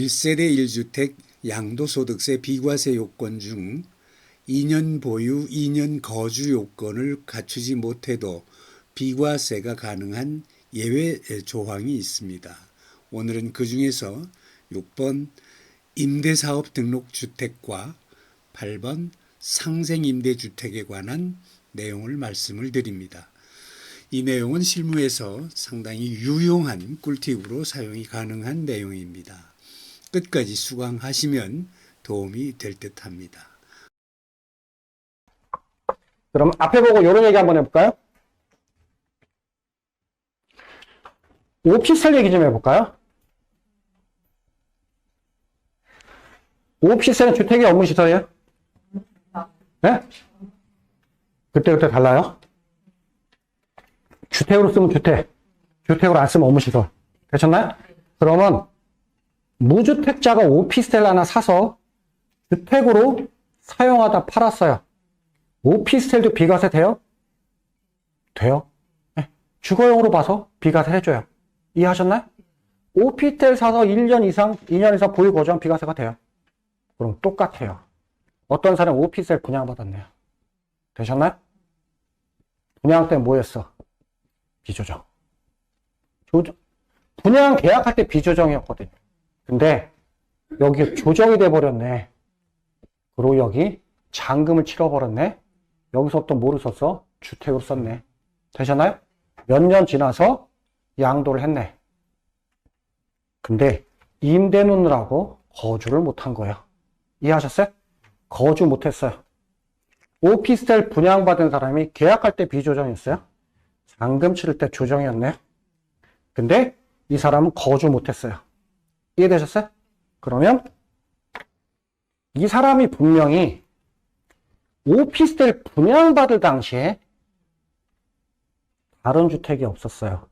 1세대 1주택 양도소득세 비과세 요건 중 2년 보유, 2년 거주 요건을 갖추지 못해도 비과세가 가능한 예외 조항이 있습니다. 오늘은 그 중에서 6번 임대사업 등록 주택과 8번 상생임대주택에 관한 내용을 말씀을 드립니다. 이 내용은 실무에서 상당히 유용한 꿀팁으로 사용이 가능한 내용입니다. 끝까지 수강하시면 도움이 될 듯합니다. 그럼 앞에 보고 이런 얘기 한번 해볼까요? 오피스텔 얘기 좀 해볼까요? 오피스텔은 주택이 업무시설이에요? 네? 그때그때 달라요? 주택으로 쓰면 주택, 주택으로 안 쓰면 업무시설. 되셨나요? 그러면 무주택자가 오피스텔 하나 사서 주택으로 사용하다 팔았어요. 오피스텔도 비과세 돼요? 돼요. 네. 주거용으로 봐서 비과세 해줘요. 이해하셨나요? 오피스텔 사서 1년 이상, 2년 이상 보유 거주하면 비과세가 돼요. 그럼 똑같아요. 어떤 사람은 오피스텔 분양받았네요. 되셨나요? 분양 때 뭐였어? 비조정. 분양 계약할 때 비조정이었거든요. 근데 여기 조정이 돼버렸네. 그리고 여기 잔금을 치러버렸네. 여기서부터 뭐를 썼어? 주택으로 썼네. 되셨나요? 몇 년 지나서 양도를 했네. 근데 임대 놓느라고 거주를 못한 거예요. 이해하셨어요? 거주 못했어요. 오피스텔 분양받은 사람이 계약할 때 비조정이었어요. 잔금 치를 때 조정이었네요. 근데 이 사람은 거주 못했어요. 이해되셨어요? 그러면 이 사람이 분명히 오피스텔 분양받을 당시에 다른 주택이 없었어요.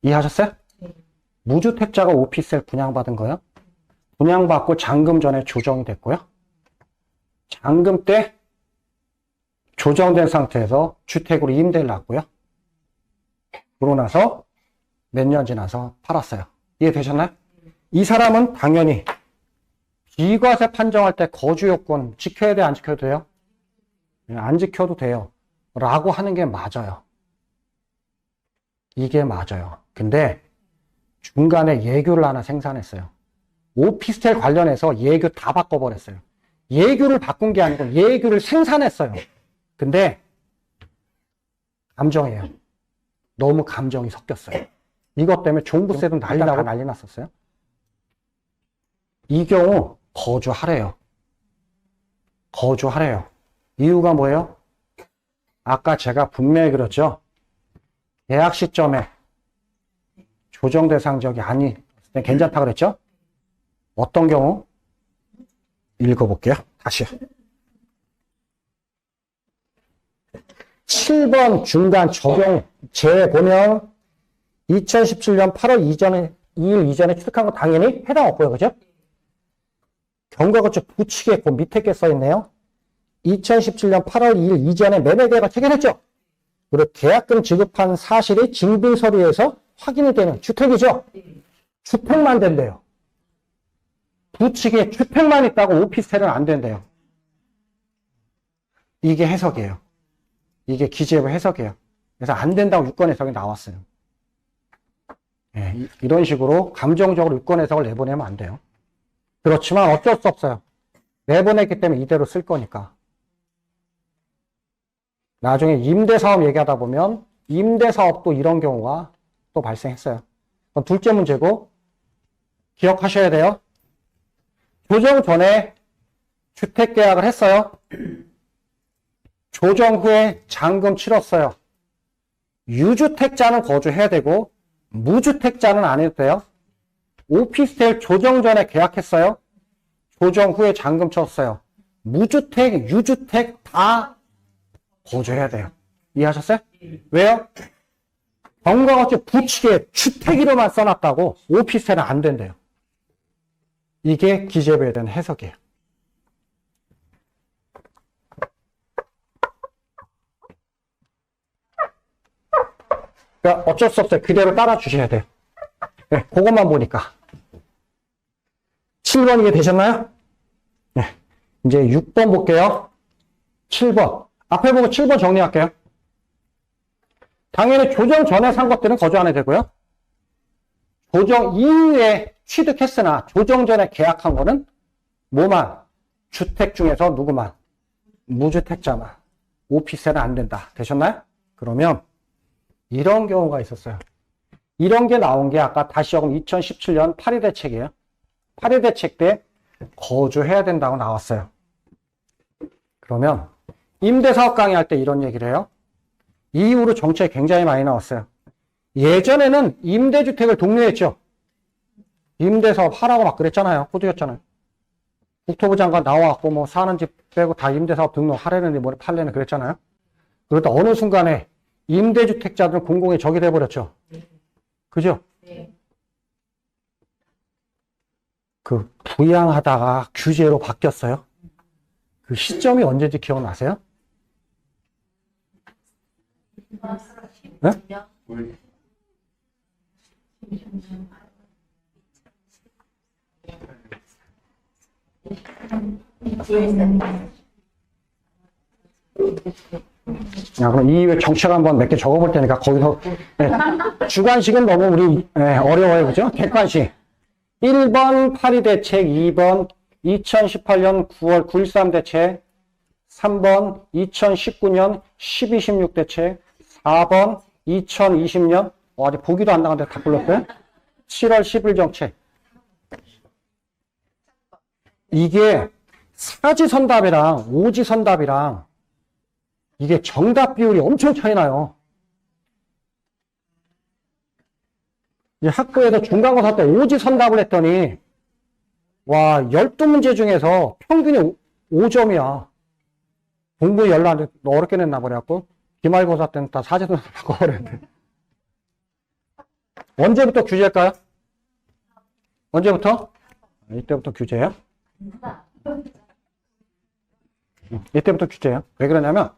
이해하셨어요? 무주택자가 오피스텔 분양받은 거예요. 분양받고 잔금 전에 조정이 됐고요. 잔금 때 조정된 상태에서 주택으로 임대를 놨고요. 그러고 나서 몇 년 지나서 팔았어요. 이해되셨나요? 이 사람은 당연히 비과세 판정할 때 거주 요건 지켜야 돼, 안 지켜도 돼요? 안 지켜도 돼요. 라고 하는 게 맞아요. 이게 맞아요. 근데 중간에 예규를 하나 생산했어요. 오피스텔 관련해서 예규 다 바꿔버렸어요. 예규를 바꾼 게 아니고 예규를 생산했어요. 근데 감정이에요. 너무 감정이 섞였어요. 이것 때문에 종부세도 난리 나고 난리 났었어요. 이 경우 거주하래요. 거주하래요. 이유가 뭐예요? 아까 제가 분명히 그랬죠. 계약 시점에 조정 대상 지역이 아니 괜찮다고 그랬죠? 어떤 경우? 읽어볼게요. 다시요. 7번 중간 적용 제 보면 2017년 8월 2일 이전에 취득한 거 당연히 해당 없고요. 그죠? 경과거치 부칙에 그 밑에 게 써있네요. 2017년 8월 2일 이전에 매매계약을 체결했죠. 그리고 계약금 지급한 사실이 징빙서류에서 확인이 되는 주택이죠. 주택만 된대요. 부칙에 주택만 있다고 오피스텔은 안 된대요. 이게 해석이에요. 이게 기재부 해석이에요. 그래서 안 된다고 유권 해석이 나왔어요. 네, 이런 식으로 감정적으로 유권 해석을 내보내면 안 돼요. 그렇지만 어쩔 수 없어요. 내보냈기 때문에 이대로 쓸 거니까. 나중에 임대사업 얘기하다 보면 임대사업도 이런 경우가 또 발생했어요. 그럼 둘째 문제고 기억하셔야 돼요. 조정 전에 주택계약을 했어요. 조정 후에 잔금 치렀어요. 유주택자는 거주해야 되고 무주택자는 안 해도 돼요. 오피스텔 조정 전에 계약했어요. 조정 후에 잔금 쳤어요. 무주택, 유주택 다 거주해야 돼요. 이해하셨어요? 왜요? 경과거치 부칙에 주택이로만 써놨다고 오피스텔은 안 된대요. 이게 기재부에 대한 해석이에요. 그러니까 어쩔 수 없어요. 그대로 따라 주셔야 돼요. 네, 그것만 보니까. 7번 이게 되셨나요? 네. 이제 6번 볼게요. 7번. 앞에 보고 7번 정리할게요. 당연히 조정 전에 산 것들은 거주 안 해도 되고요. 조정 이후에 취득했으나 조정 전에 계약한 거는 뭐만? 주택 중에서 누구만? 무주택자만. 오피스텔은 안 된다. 되셨나요? 그러면 이런 경우가 있었어요. 이런 게 나온 게 아까 다시 적으면 2017년 8위 대책이에요. 8위 대책 때 거주해야 된다고 나왔어요. 그러면 임대사업 강의할 때 이런 얘기를 해요. 이후로 정책이 굉장히 많이 나왔어요. 예전에는 임대주택을 독려했죠. 임대사업 하라고 막 그랬잖아요. 호두였잖아요. 국토부 장관 나와갖고 뭐 사는 집 빼고 다 임대사업 등록하려는데 뭐 팔려는 그랬잖아요. 그러다 어느 순간에 임대주택자들 공공의 적이 돼버렸죠. 그죠? 그 부양하다가 규제로 바뀌었어요. 그 시점이 언제인지 기억나세요? 네? 야, 그럼 이 이후에 정책 한번 몇 개 적어볼 테니까 거기서 네. 주관식은 너무 우리 네, 어려워요. 그죠? 객관식 1번 8.2 대책, 2번 2018년 9월 9.13 대책, 3번 2019년 12.16 대책, 4번 2020년 아직 보기도 안 나갔는데 다 불렀어요? 7월 10일 정책. 이게 사지선답이랑 오지선답이랑 이게 정답 비율이 엄청 차이 나요. 이제 학교에서 중간고사 때 오지선답을 했더니 와 12문제 중에서 평균이 5점이야. 공부 열나 어렵게 냈나 버려갖고 기말고사 때는 다 사지선답 바꿔버렸는데. 언제부터 규제일까요? 언제부터? 이때부터 규제예요? 이때부터 규제예요. 왜 그러냐면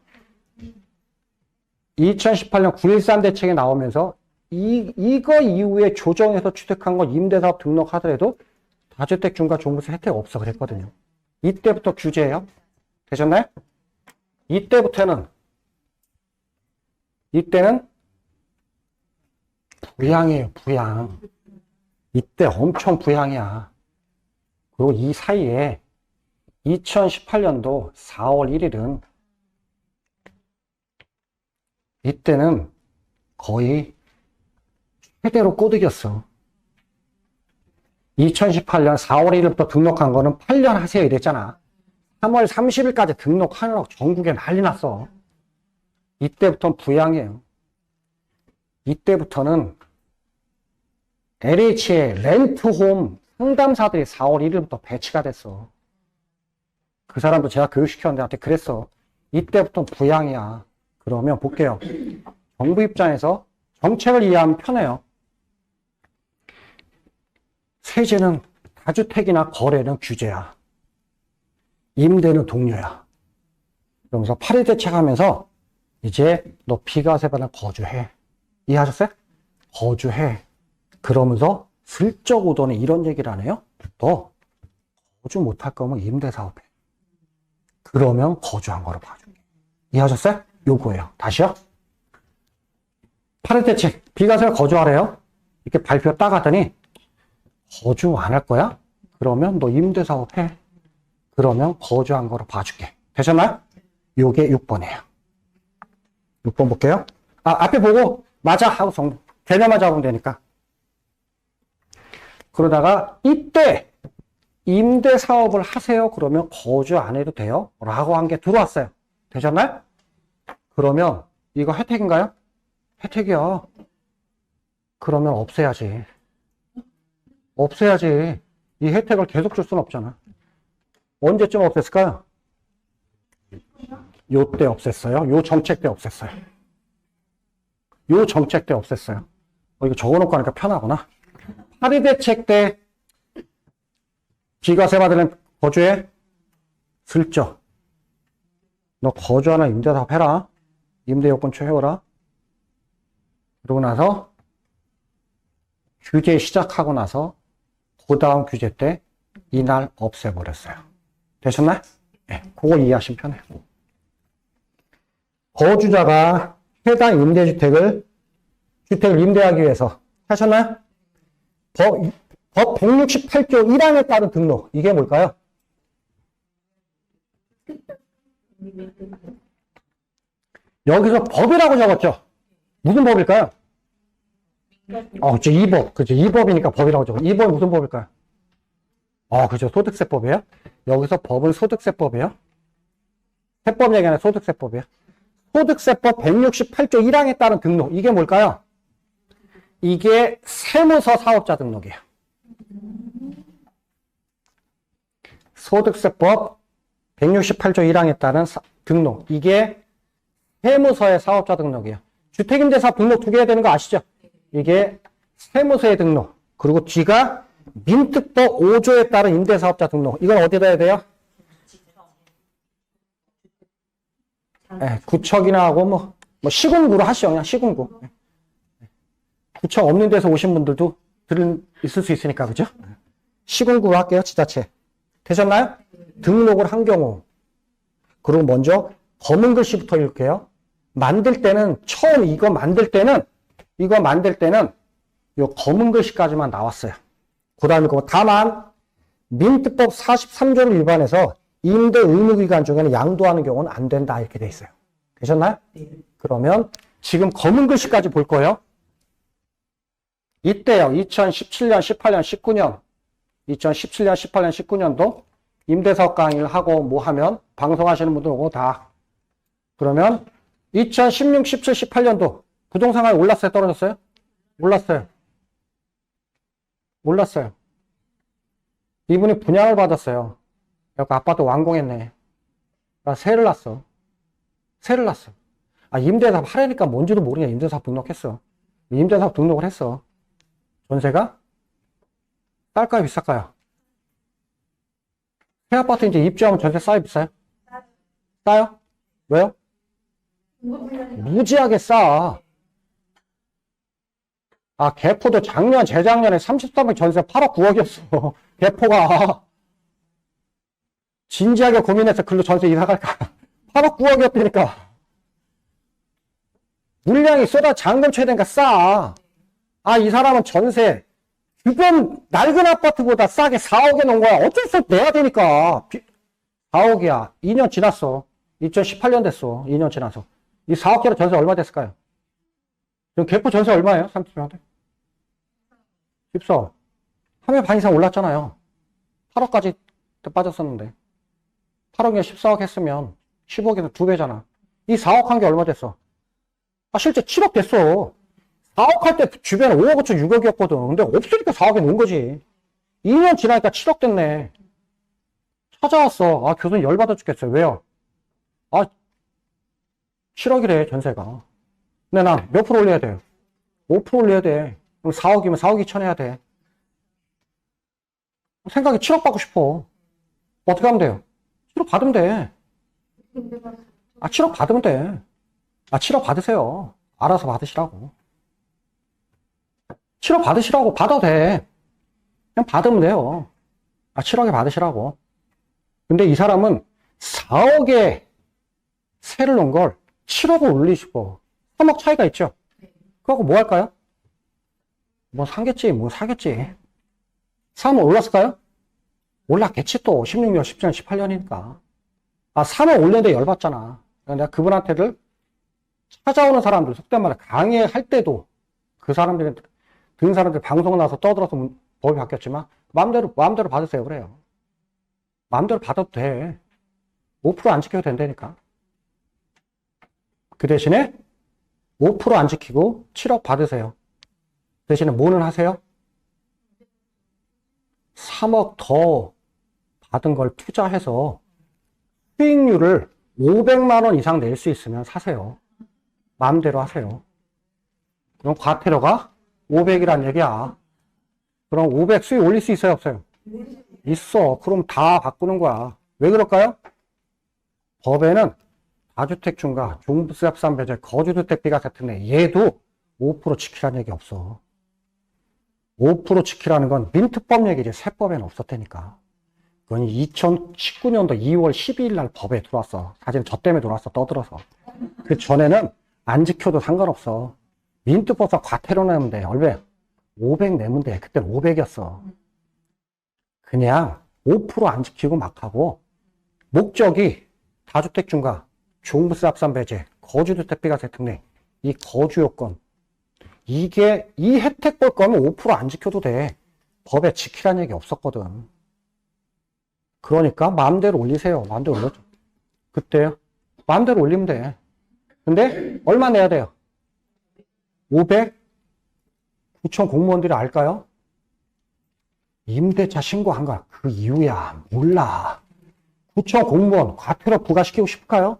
2018년 9.13 대책이 나오면서 이거 이후에 조정해서 취득한 거 임대사업 등록하더라도 다주택 중과 종부세 혜택 없어 그랬거든요. 이때부터 규제예요. 되셨나요? 이때는 부양이에요. 부양. 이때 엄청 부양이야. 그리고 이 사이에 2018년도 4월 1일은 이때는 거의 최대로 꼬드겼어. 2018년 4월 1일부터 등록한 거는 8년 하세요 이랬잖아. 3월 30일까지 등록하느라고 전국에 난리 났어. 이때부터는 부양이에요. 이때부터는 LH의 렌트홈 상담사들이 4월 1일부터 배치가 됐어. 그 사람도 제가 교육시켰는데 나한테 그랬어. 이때부터 부양이야. 그러면 볼게요. 정부 입장에서 정책을 이해하면 편해요. 세제는 다주택이나 거래는 규제야. 임대는 독려야. 그러면서 8.2 대책하면서 이제 너 비과세 받아 거주해. 이해하셨어요? 거주해. 그러면서 슬쩍 오더니 이런 얘기를 안 해요? 너 거주 못할 거면 임대사업해. 그러면 거주한 거로 봐줄게. 이해하셨어요? 요거예요. 다시요. 8.2 대책 비과세를 거주하래요. 이렇게 발표 딱 하더니 거주 안 할 거야? 그러면 너 임대사업 해. 그러면 거주한 거로 봐줄게. 되셨나요? 요게 6번이에요. 6번 볼게요. 앞에 보고 맞아 하고 개념만 잡으면 되니까. 그러다가 이때 임대사업을 하세요. 그러면 거주 안 해도 돼요? 라고 한 게 들어왔어요. 되셨나요? 그러면 이거 혜택인가요? 혜택이야. 그러면 없애야지. 없애야지. 이 혜택을 계속 줄 수는 없잖아. 언제쯤 없앴을까요? 요때 없앴어요. 요 정책 때 없앴어요. 요 정책 때 없앴어요. 이거 적어놓고 하니까 편하구나. 8.2 대책 때 비과세 받으면 거주해? 슬쩍. 너 거주하나 임대사업 해라. 임대요건 채워라. 그러고 나서 규제 시작하고 나서 그 다음 규제 때 이날 없애버렸어요. 되셨나요? 네, 그거 이해하시면 편해요. 거주자가 해당 임대주택을 주택을 임대하기 위해서 하셨나요? 법 168조 1항에 따른 등록. 이게 뭘까요? 여기서 법이라고 적었죠? 무슨 법일까요? 그죠. 이 법. 그죠. 이 법이니까 법이라고 적었죠. 이 법이 무슨 법일까요? 그죠. 소득세법이에요. 여기서 법은 소득세법이에요. 세법 얘기 아니라 소득세법이에요. 소득세법 168조 1항에 따른 등록. 이게 뭘까요? 이게 세무서 사업자 등록이에요. 소득세법 168조 1항에 따른 등록. 이게 세무서의 사업자 등록이에요. 주택임대사업 등록 두 개 해야 되는 거 아시죠? 이게 세무서의 등록. 그리고 뒤가 민특법 5조에 따른 임대사업자 등록. 이건 어디다 해야 돼요? 네, 구청이나 하고 뭐 시군구로 하시죠. 그냥 시군구. 구청 없는 데서 오신 분들도 있을 수 있으니까, 그죠? 시군구로 할게요, 지자체. 되셨나요? 등록을 한 경우. 그리고 먼저 검은 글씨부터 읽을게요. 만들 때는, 처음 이거 만들 때는, 요 검은 글씨까지만 나왔어요. 그 다음에 다만, 민특법 43조를 위반해서 임대 의무기간 중에는 양도하는 경우는 안 된다. 이렇게 돼 있어요. 되셨나요? 네. 그러면 지금 검은 글씨까지 볼 거예요. 이때요. 2017년, 18년, 19년, 2017년, 18년, 19년도 임대사업 강의를 하고 뭐 하면 방송하시는 분들 오고 다. 그러면 2016, 17, 18년도 부동산 가격이 올랐어요? 떨어졌어요? 올랐어요. 올랐어요. 이분이 분양을 받았어요. 여기 아파트 완공했네. 세를 났어. 임대사업 하려니까 뭔지도 모르냐. 임대사업 등록했어. 임대사업 등록을 했어. 전세가 쌀까요, 비쌀까요? 새 아파트 이제 입주하면 전세 싸요, 비싸요? 싸요? 왜요? 무지하게 싸. 개포도 재작년에 33평 전세 8억 9억이었어. 개포가. 진지하게 고민해서 글로 전세 이사 갈까? 8억 9억이었다니까. 물량이 잔금 최대니까 싸. 이 사람은 전세, 주변 낡은 아파트보다 싸게 4억에 놓은 거야. 어쩔 수 없이 내야 되니까. 4억이야. 2년 지났어. 2018년 됐어. 2년 지나서. 이 4억짜리 전세 얼마 됐을까요? 지금 개포 전세 얼마예요? 30평대? 14. 3회 반 이상 올랐잖아요. 8억까지 빠졌었는데. 8억에 14억 했으면 10억에서 2배잖아. 이 4억 한 게 얼마 됐어? 실제 7억 됐어. 4억 할 때 주변에 5억 5천 6억이었거든. 근데 없으니까 4억에 놓은 거지. 2년 지나니까 7억 됐네. 찾아왔어. 교수님 열받아 죽겠어요. 왜요? 7억이래, 전세가. 근데 난 몇 프로 올려야 돼요? 5% 올려야 돼. 그럼 4억이면 4억 2천 해야 돼. 생각이 7억 받고 싶어. 어떻게 하면 돼요? 7억 받으면 돼. 7억 받으면 돼. 7억 받으세요. 알아서 받으시라고. 7억 받으시라고. 받아도 돼. 그냥 받으면 돼요. 7억에 받으시라고. 근데 이 사람은 4억에 세를 놓은 걸 7억을 올리시고 3억 차이가 있죠. 그거 뭐 할까요? 뭐 사겠지. 3억 올랐을까요? 올랐겠지 또. 16년, 17년, 18년이니까. 3억 올렸는데 열받잖아. 내가 그분한테를 찾아오는 사람들, 속된 말에 강의할 때도 그 사람들이, 든 사람들이 방송 나와서 떠들어서 법이 바뀌었지만, 마음대로 받으세요. 그래요. 마음대로 받아도 돼. 5% 안 지켜도 된다니까. 그 대신에 5% 안 지키고 7억 받으세요. 대신에 뭐는 하세요? 3억 더 받은 걸 투자해서 수익률을 500만 원 이상 낼 수 있으면 사세요. 마음대로 하세요. 그럼 과태료가 500이란 얘기야. 그럼 500 수익 올릴 수 있어요, 없어요? 있어. 그럼 다 바꾸는 거야. 왜 그럴까요? 법에는 다주택 중과 종부세합산배제 거주주택비가 같은데 얘도 5% 지키라는 얘기 없어. 5% 지키라는 건 민특법 얘기지. 세법에는 없었다니까. 그건 2019년도 2월 12일 날 법에 들어왔어. 사실 저 때문에 들어왔어. 떠들어서. 그 전에는 안 지켜도 상관없어. 민트법상 과태료 내면 돼. 얼마? 500 내면 돼. 그때는 500이었어. 그냥 5% 안 지키고 막 하고 목적이 다주택 중과 종부세 합산 배제, 거주주택 비과세 특례, 이 거주 요건 이게 이 혜택 볼 거면 5%안 지켜도 돼. 법에 지키라는 얘기 없었거든. 그러니까 마음대로 올리세요. 마음대로 올렸죠. 그때요. 마음대로 올리면 돼. 근데 얼마 내야 돼요? 500? 구청 공무원들이 알까요? 임대차 신고한 거 그 이유야. 몰라. 구청 공무원 과태료 부과시키고 싶을까요?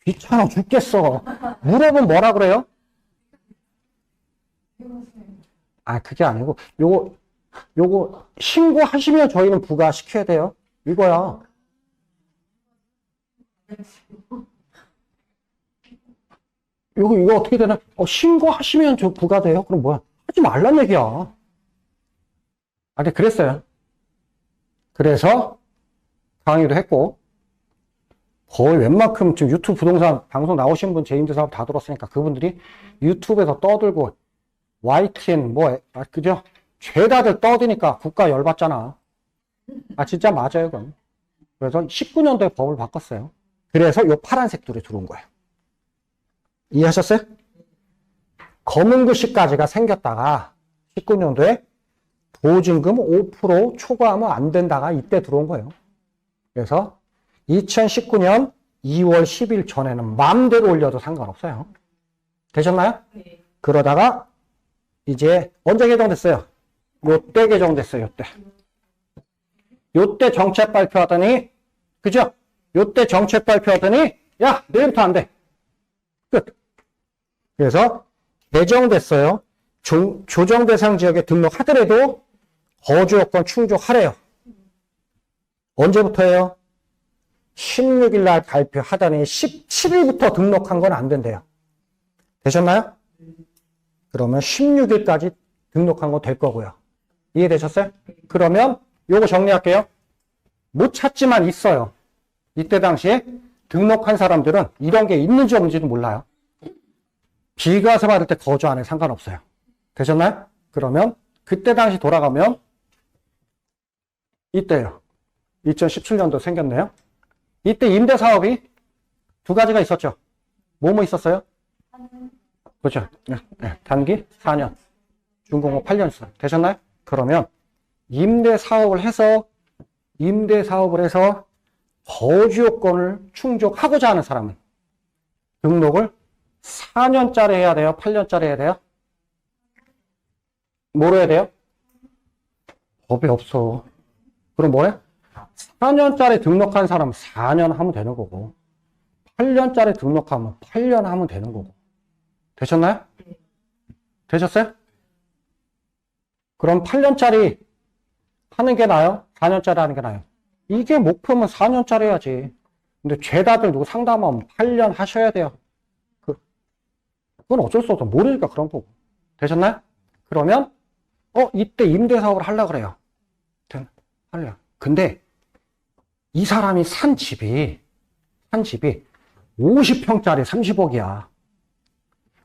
귀찮아 죽겠어. 물어보면 뭐라 그래요? 아, 그게 아니고, 요거 신고하시면 저희는 부과시켜야 돼요. 이거야. 이거 어떻게 되나? 신고하시면 저 부과돼요? 그럼 뭐야? 하지 말란 얘기야. 아니, 그랬어요. 그래서 강의도 했고, 거의 웬만큼 지금 유튜브 부동산 방송 나오신 분 제 임대사업 다 들었으니까 그분들이 유튜브에서 떠들고, YTN, 그죠? 죄다들 떠드니까 국가 열받잖아. 아, 진짜 맞아요, 그건. 그래서 19년도에 법을 바꿨어요. 그래서 요 파란색들이 들어온 거예요. 이해하셨어요? 검은 글씨까지가 생겼다가 19년도에 보증금 5% 초과하면 안 된다가 이때 들어온 거예요. 그래서 2019년 2월 10일 전에는 마음대로 올려도 상관없어요. 되셨나요? 네. 그러다가 이제 언제 개정됐어요? 요때 개정됐어요. 요때. 요때 정책 발표하더니 그죠? 요때 정책 발표하더니 야 내일부터 안 돼. 끝. 그래서 개정됐어요. 조정 대상 지역에 등록하더라도 거주 요건 충족하래요. 언제부터예요? 16일 날 발표하더니 17일부터 등록한 건 안 된대요. 되셨나요? 그러면 16일까지 등록한 거 될 거고요. 이해되셨어요? 그러면 요거 정리할게요. 못 찾지만 있어요. 이때 당시에 등록한 사람들은 이런 게 있는지 없는지도 몰라요. 비과세 받을 때 거주 안 해 상관없어요. 되셨나요? 그러면 그때 당시 돌아가면 이때요. 2017년도 생겼네요. 이때 임대사업이 두 가지가 있었죠. 뭐뭐 있었어요? 그렇죠. 네, 단기 4년, 준공후 8년 있어요. 되셨나요? 그러면 임대사업을 해서 거주 요건을 충족하고자 하는 사람은 등록을 4년짜리 해야 돼요? 8년짜리 해야 돼요? 뭐로 해야 돼요? 법이 없어. 그럼 뭐해? 4년짜리 등록한 사람은 4년 하면 되는 거고 8년짜리 등록하면 8년 하면 되는 거고. 되셨나요? 되셨어요? 그럼 8년짜리 하는 게 나아요? 4년짜리 하는 게 나아요? 이게 목표면 4년짜리 해야지. 근데 죄다들 누구 상담하면 8년 하셔야 돼요. 그건 어쩔 수 없어. 모르니까 그런 거고. 되셨나요? 그러면 이때 임대사업을 하려고 그래요. 하려. 근데 이 사람이 산 집이 50평짜리 30억이야.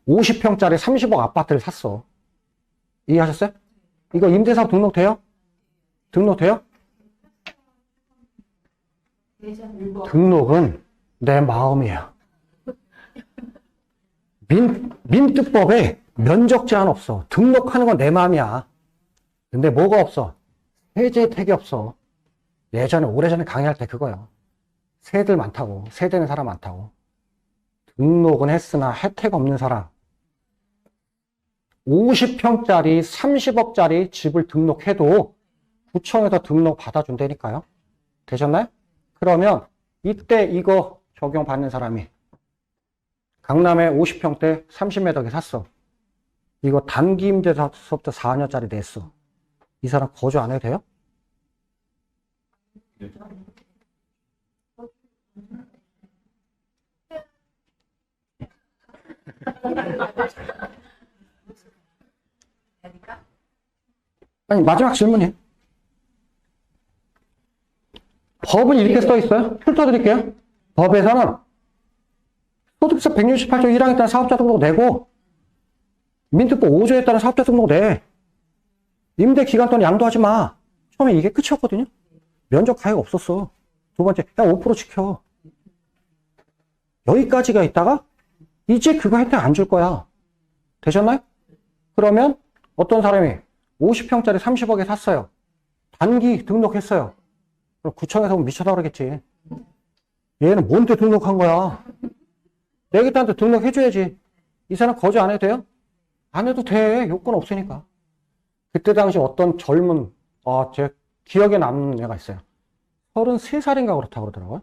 50평짜리 30억 아파트를 샀어. 이해하셨어요? 이거 임대사업 등록돼요? 등록돼요? 등록은 내 마음이야. 민특법에 면적 제한 없어. 등록하는 건 내 마음이야. 근데 뭐가 없어? 세제 혜택이 없어. 오래전에 강의할 때 그거요. 세들 많다고. 세대는 사람 많다고. 등록은 했으나 혜택 없는 사람. 50평짜리 30억짜리 집을 등록해도 구청에서 등록 받아준다니까요. 되셨나요? 그러면 이때 이거 적용받는 사람이 강남에 50평대 30m에 샀어. 이거 단기 임대사업부터 4년짜리 냈어. 이 사람 거주 안 해도 돼요? 아니, 마지막 질문이에요. 법은 이렇게 써 있어요. 훑어드릴게요. 법에서는 소득세 168조 1항에 따른 사업자 등록 내고 민특보 5조에 따른 사업자 등록 내. 임대 기간 동안 양도하지 마. 처음에 이게 끝이었거든요. 면적 가액 없었어. 두 번째, 야, 5% 지켜. 여기까지가 있다가 이제 그거 혜택 안 줄 거야. 되셨나요? 그러면 어떤 사람이 50평짜리 30억에 샀어요. 단기 등록했어요. 그럼 구청에서 보면 미쳐다 그러겠지. 얘는 뭔데 등록한 거야? 내기한테 등록해줘야지. 이 사람 거주 안 해도 돼요? 안 해도 돼. 요건 없으니까. 그때 당시 어떤 젊은, 제 기억에 남는 애가 있어요. 33살인가 그렇다고 그러더라고요.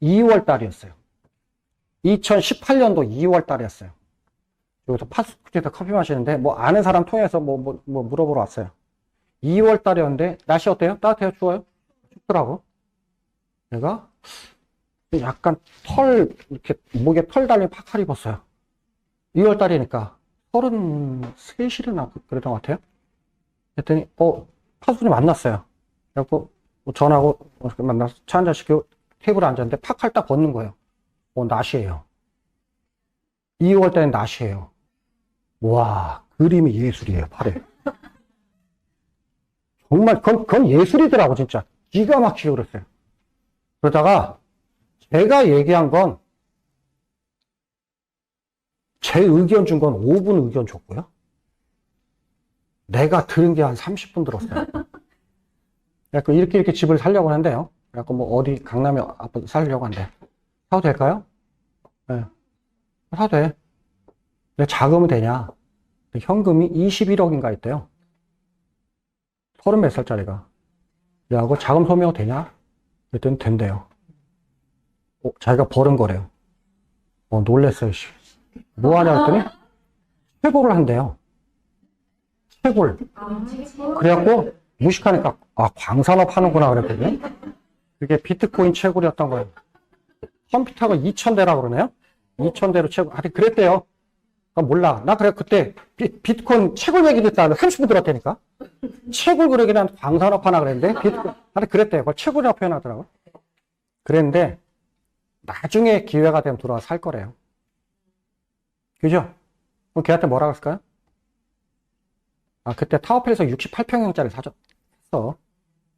2월 달이었어요. 2018년도 2월 달이었어요. 여기서 파스쿠지에서 커피 마시는데, 뭐 아는 사람 통해서 뭐 물어보러 왔어요. 2월 달이었는데, 날씨 어때요? 따뜻해요? 추워요? 춥더라고. 내가 약간 이렇게 목에 털 달린 파카를 입었어요. 2월 달이니까 33이나 그랬던 것 같아요. 그랬더니 파수꾼이 만났어요. 그래갖고 전화하고 만나서 차 한잔 시키고 테이블에 앉았는데 파카를 딱 벗는 거예요. 낮이에요. 2월 달엔 낮이에요. 와, 그림이 예술이에요, 팔에. 정말 그건 예술이더라고, 진짜. 기가 막히게 그랬어요. 그러다가 제가 얘기한 건 제 의견 준 건 5분 의견 줬고요. 내가 들은 게 한 30분 들었어요. 그래서 이렇게 집을 살려고 하는데요. 그래서 뭐 어디 강남에 아파트 살려고 한대. 사도 될까요? 네. 사도 돼. 근데 자금은 되냐? 현금이 21억인가 있대요. 30몇 살짜리가. 야, 그거 자금 소명도 되냐? 그랬더니 된대요. 자기가 버는 거래요. 놀랬어요. 뭐 하냐 했더니 채굴을 한대요. 채굴. 그래갖고 무식하니까 광산업 하는구나 그랬거든요. 그게 비트코인 채굴이었던 거예요. 컴퓨터가 2,000대라 그러네요. 2,000대로 채굴. 하여튼 그랬대요. 몰라. 나 그래 그때 비트코인 채굴 얘기 듣다 30분 들었다니까. 채굴 그러긴 한 광산업 하나 그랬는데 비트코인. 하여튼 그랬대요. 그걸 채굴이라고 표현하더라고요. 그랬는데 나중에 기회가 되면 들어와서 살 거래요. 그죠? 그럼 걔한테 뭐라고 했을까요? 그때 타워필에서 68평형짜리 샀어.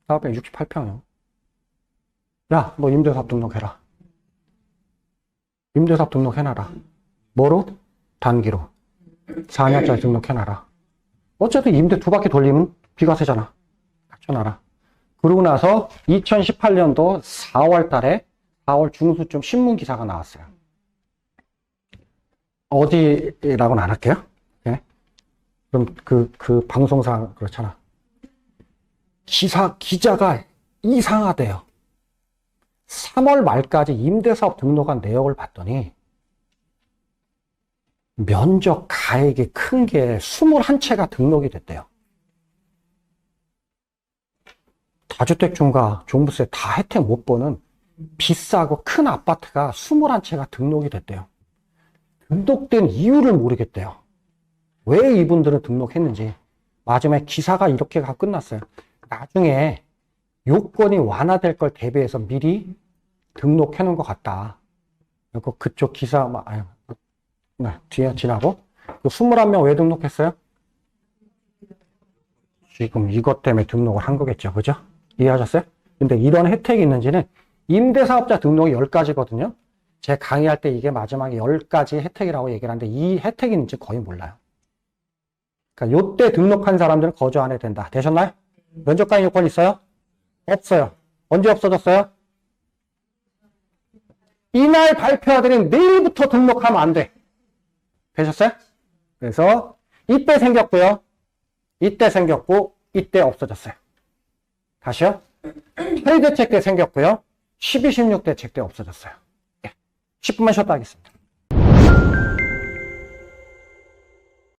타워필 68평형. 야, 너 임대사업 등록해라. 임대사업 등록해놔라. 뭐로? 단기로. 4년짜리 등록해놔라. 어쨌든 임대 2바퀴 돌리면 비과세잖아. 갖춰놔라. 그러고 나서 2018년도 4월 달에 4월 중순쯤 신문 기사가 나왔어요. 어디라고는 안 할게요. 네? 그럼 그 방송사 그렇잖아. 기자가 이상하대요. 3월 말까지 임대사업 등록한 내역을 봤더니 면적 가액이 큰 게 21채가 등록이 됐대요. 다주택 중과 종부세 다 혜택 못 보는 비싸고 큰 아파트가 21채가 등록이 됐대요. 등록된 이유를 모르겠대요. 왜 이분들은 등록했는지. 마지막에 기사가 이렇게 가고 끝났어요. 나중에 요건이 완화될 걸 대비해서 미리 등록해 놓은 것 같다. 그리고 그쪽 기사, 뒤에 지나고. 21명 왜 등록했어요? 지금 이것 때문에 등록을 한 거겠죠. 그죠? 이해하셨어요? 근데 이런 혜택이 있는지는 임대사업자 등록이 10가지거든요. 제 강의할 때 이게 마지막에 10가지 혜택이라고 얘기를 하는데 이 혜택이 있는지 거의 몰라요. 그러니까 요때 등록한 사람들은 거주 안 해도 된다. 되셨나요? 면적가액 요건 있어요? 없어요. 언제 없어졌어요? 이날 발표하더니 내일부터 등록하면 안 돼. 되셨어요? 그래서 이때 생겼고요. 이때 생겼고 이때 없어졌어요. 다시요. 8대책 때 생겼고요. 12, 16대책 때 없어졌어요. 10분만 쉬었다 하겠습니다.